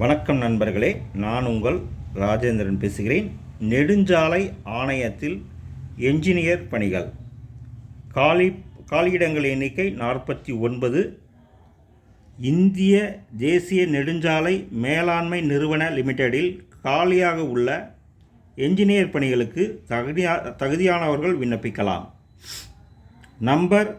வணக்கம் நண்பர்களே, நான் உங்கள் ராஜேந்திரன் பேசுகிறேன். நெடுஞ்சாலை ஆணையத்தில் என்ஜினியர் பணிகள் காலியிடங்கள் எண்ணிக்கை 49. இந்திய தேசிய நெடுஞ்சாலை மேலாண்மை நிறுவன லிமிடெடில் காலியாக உள்ள என்ஜினியர் பணிகளுக்கு தகுதியானவர்கள் விண்ணப்பிக்கலாம். Number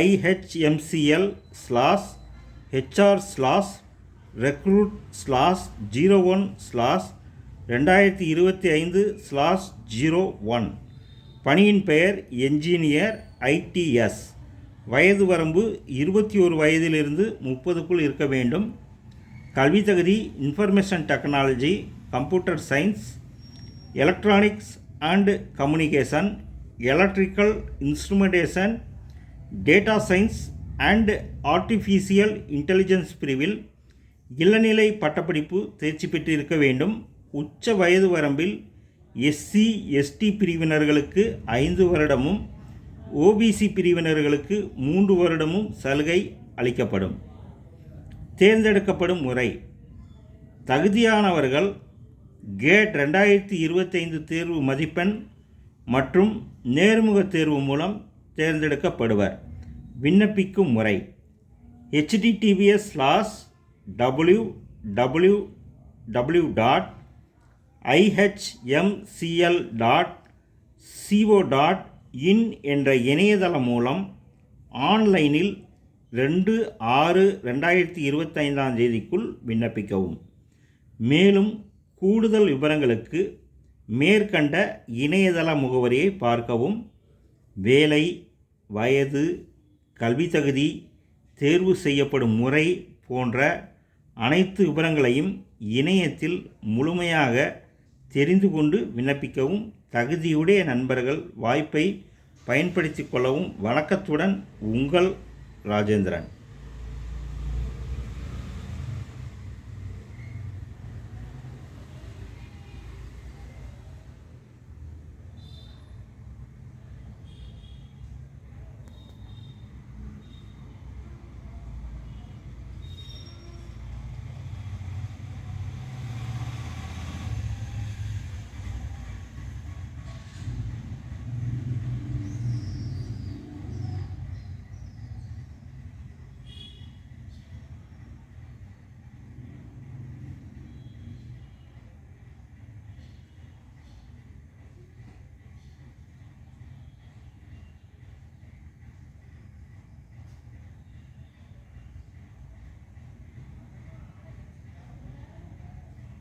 IHMCL/HR/01/2025/01. பணியின் பெயர் என்ஜினியர் ITS. வயது வரம்பு 21 வயதிலிருந்து 30க்குள் இருக்க வேண்டும். கல்வி தகுதி information technology, computer science, electronics and communication, electrical instrumentation, data science and artificial intelligence பிரிவில் இளநிலை பட்டப்படிப்பு தேர்ச்சி பெற்று இருக்க வேண்டும். உச்ச வயது வரம்பில் SC/ST பிரிவினர்களுக்கு 5 வருடமும் OBC பிரிவினர்களுக்கு 3 வருடமும் சலுகை அளிக்கப்படும். தேர்ந்தெடுக்கப்படும் முறை: தகுதியானவர்கள் கேட் 2025 தேர்வு மதிப்பெண் மற்றும் நேர்முக தேர்வு மூலம் தேர்ந்தெடுக்கப்படுவர். விண்ணப்பிக்கும் முறை: https://www.ihmcl.co.in என்ற இணையதளம் மூலம் ஆன்லைனில் 2/6/2025 விண்ணப்பிக்கவும். மேலும் கூடுதல் விவரங்களுக்கு மேற்கண்ட இணையதள முகவரியை பார்க்கவும். வேலை, வயது, கல்வி தகுதி, தேர்வு செய்யப்படும் முறை போன்ற அனைத்து விவரங்களையும் இணையத்தில் முழுமையாக தெரிந்து கொண்டு விண்ணப்பிக்கவும். தகுதியுடைய நண்பர்கள் வாய்ப்பை பயன்படுத்திக் கொள்ளவும். வணக்கத்துடன், உங்கள் ராஜேந்திரன்.